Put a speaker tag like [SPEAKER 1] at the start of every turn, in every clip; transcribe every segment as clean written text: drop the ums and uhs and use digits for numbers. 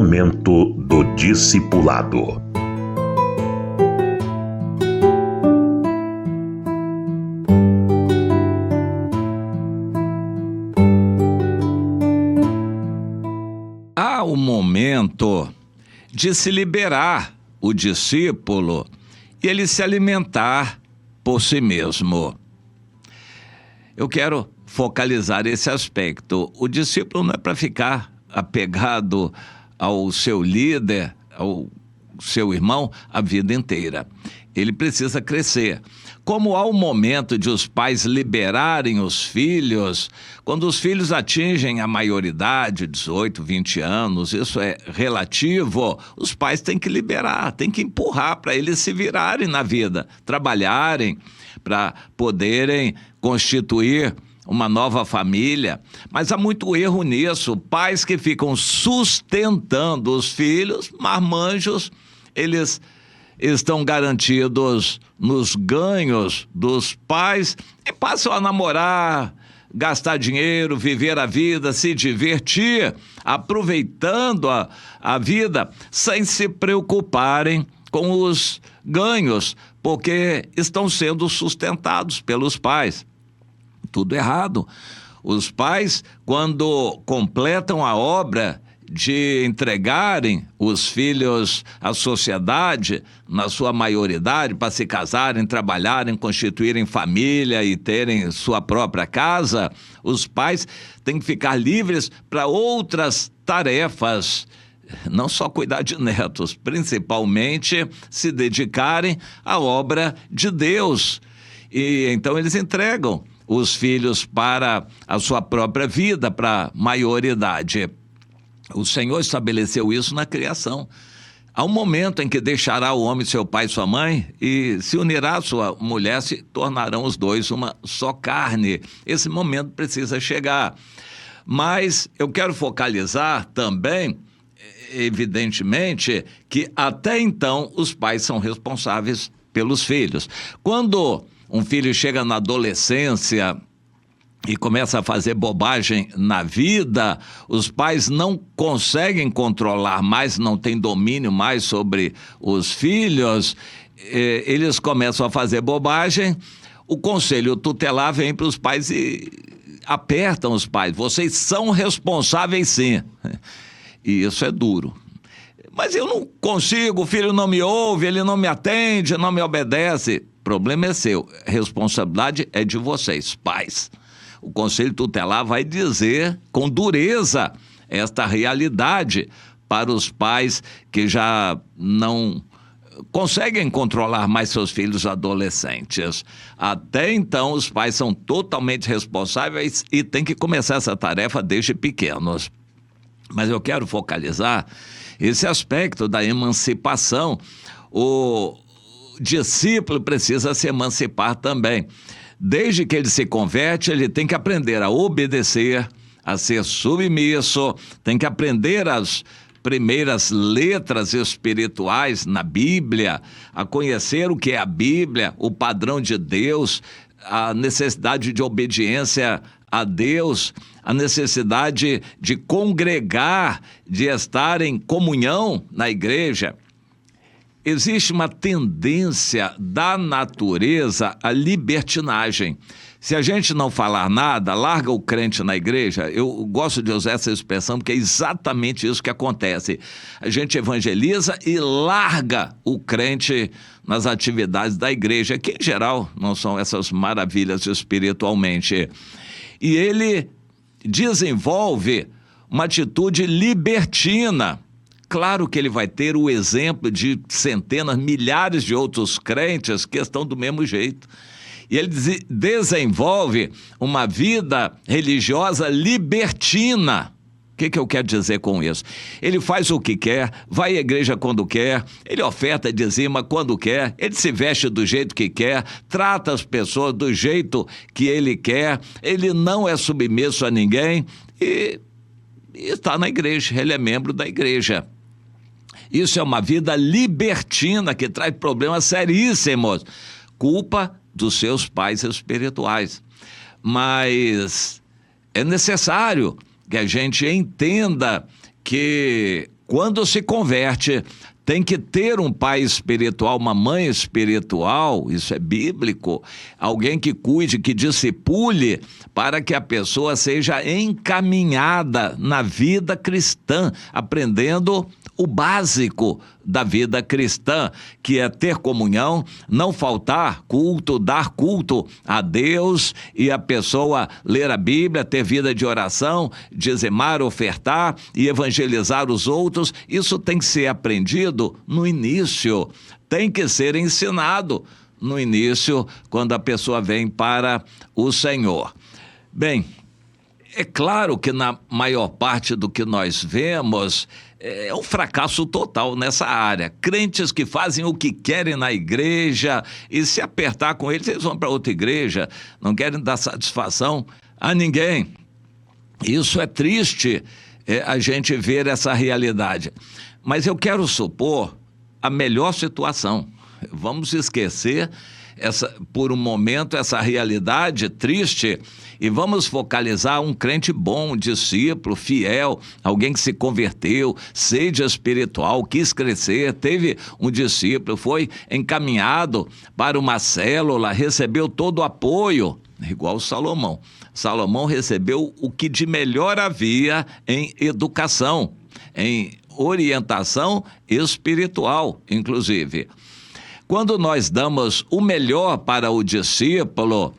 [SPEAKER 1] Momento do Discipulado.
[SPEAKER 2] Há o momento de se liberar o discípulo e ele se alimentar por si mesmo. Eu quero focalizar esse aspecto. O discípulo não é para ficar apegado ao seu líder, ao seu irmão, a vida inteira. Ele precisa crescer. Como há o momento de os pais liberarem os filhos, quando os filhos atingem a maioridade, 18, 20 anos, isso é relativo, os pais têm que liberar, têm que empurrar para eles se virarem na vida, trabalharem para poderem constituir uma nova família. Mas há muito erro nisso, pais que ficam sustentando os filhos, marmanjos, eles estão garantidos nos ganhos dos pais e passam a namorar, gastar dinheiro, viver a vida, se divertir, aproveitando a vida, sem se preocuparem com os ganhos, porque estão sendo sustentados pelos pais. Tudo errado. Os pais, quando completam a obra de entregarem os filhos à sociedade, na sua maioridade, para se casarem, trabalharem, constituírem família e terem sua própria casa, os pais têm que ficar livres para outras tarefas, não só cuidar de netos, principalmente se dedicarem à obra de Deus. E então eles entregam os filhos para a sua própria vida, para a maioridade. O Senhor estabeleceu isso na criação. Há um momento em que deixará o homem seu pai e sua mãe e se unirá à sua mulher, se tornarão os dois uma só carne. Esse momento precisa chegar. Mas eu quero focalizar também, evidentemente, que até então os pais são responsáveis pelos filhos. Quando um filho chega na adolescência e começa a fazer bobagem na vida, os pais não conseguem controlar mais, não têm domínio mais sobre os filhos, eles começam a fazer bobagem, o conselho tutelar vem para os pais e apertam os pais. Vocês são responsáveis sim. E isso é duro. Mas eu não consigo, o filho não me ouve, ele não me atende, não me obedece. O problema é seu, a responsabilidade é de vocês, pais. O Conselho Tutelar vai dizer com dureza esta realidade para os pais que já não conseguem controlar mais seus filhos adolescentes. Até então, os pais são totalmente responsáveis e têm que começar essa tarefa desde pequenos. Mas eu quero focalizar esse aspecto da emancipação. O discípulo precisa se emancipar também. Desde que ele se converte, ele tem que aprender a obedecer, a ser submisso, tem que aprender as primeiras letras espirituais na Bíblia, a conhecer o que é a Bíblia, o padrão de Deus, a necessidade de obediência a Deus, a necessidade de congregar, de estar em comunhão na igreja. Existe uma tendência da natureza à libertinagem. Se a gente não falar nada, larga o crente na igreja. Eu gosto de usar essa expressão porque é exatamente isso que acontece. A gente evangeliza e larga o crente nas atividades da igreja, que em geral não são essas maravilhas espiritualmente. E ele desenvolve uma atitude libertina. Claro que ele vai ter o exemplo de centenas, milhares de outros crentes que estão do mesmo jeito. E ele desenvolve uma vida religiosa libertina. O que eu quero dizer com isso? Ele faz o que quer, vai à igreja quando quer, ele oferta e dizima quando quer, ele se veste do jeito que quer, trata as pessoas do jeito que ele quer, ele não é submisso a ninguém e está na igreja, ele é membro da igreja. Isso é uma vida libertina que traz problemas seríssimos. Culpa dos seus pais espirituais. Mas é necessário que a gente entenda que quando se converte, tem que ter um pai espiritual, uma mãe espiritual, isso é bíblico, alguém que cuide, que discipule, para que a pessoa seja encaminhada na vida cristã, aprendendo o básico da vida cristã, que é ter comunhão, não faltar culto, dar culto a Deus e a pessoa ler a Bíblia, ter vida de oração, dizimar, ofertar e evangelizar os outros. Isso tem que ser aprendido no início, tem que ser ensinado no início, quando a pessoa vem para o Senhor. Bem, é claro que na maior parte do que nós vemos é um fracasso total nessa área. Crentes que fazem o que querem na igreja e se apertar com eles vão para outra igreja, não querem dar satisfação a ninguém. Isso é triste, a gente ver essa realidade. Mas eu quero supor a melhor situação. Vamos esquecer por um momento essa realidade triste e vamos focalizar um crente bom, um discípulo, fiel, alguém que se converteu, sede espiritual, quis crescer, teve um discípulo, foi encaminhado para uma célula, recebeu todo o apoio, igual Salomão. Salomão recebeu o que de melhor havia em educação, em orientação espiritual, inclusive. Quando nós damos o melhor para o discípulo,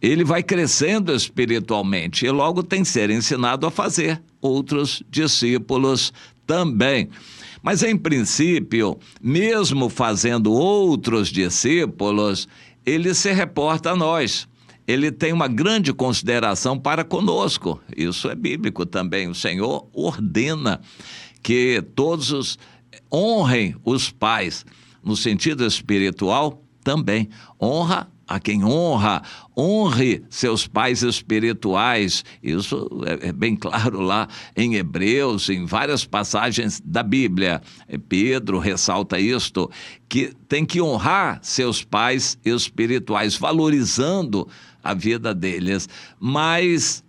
[SPEAKER 2] ele vai crescendo espiritualmente e logo tem que ser ensinado a fazer outros discípulos também. Mas, em princípio, mesmo fazendo outros discípulos, ele se reporta a nós. Ele tem uma grande consideração para conosco. Isso é bíblico também. O Senhor ordena que todos honrem os pais. No sentido espiritual, também. Honra a quem honra, honre seus pais espirituais. Isso é bem claro lá em Hebreus, em várias passagens da Bíblia. Pedro ressalta isto, que tem que honrar seus pais espirituais, valorizando a vida deles. Mas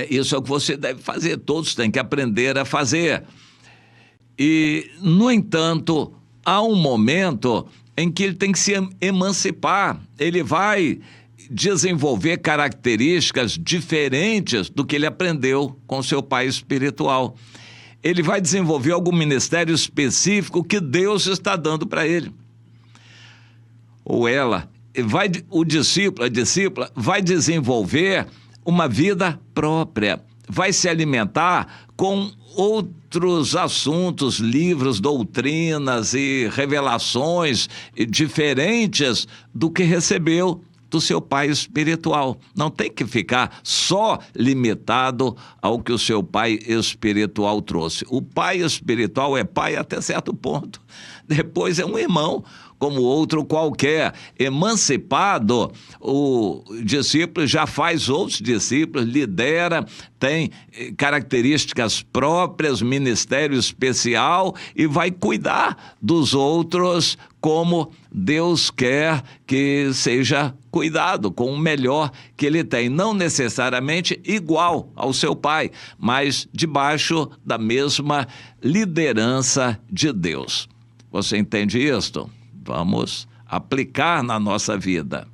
[SPEAKER 2] isso é o que você deve fazer, todos têm que aprender a fazer. E, no entanto, há um momento em que ele tem que se emancipar, ele vai desenvolver características diferentes do que ele aprendeu com seu pai espiritual. Ele vai desenvolver algum ministério específico que Deus está dando para ele. Ou ela, o discípulo, a discípula, vai desenvolver uma vida própria, vai se alimentar com outros assuntos, livros, doutrinas e revelações diferentes do que recebeu do seu pai espiritual. Não tem que ficar só limitado ao que o seu pai espiritual trouxe. O pai espiritual é pai até certo ponto. Depois é um irmão, como outro qualquer. Emancipado, o discípulo já faz outros discípulos, lidera, tem características próprias, ministério especial e vai cuidar dos outros como Deus quer que seja cuidado, com o melhor que ele tem. Não necessariamente igual ao seu pai, mas debaixo da mesma liderança de Deus. Você entende isto? Vamos aplicar na nossa vida.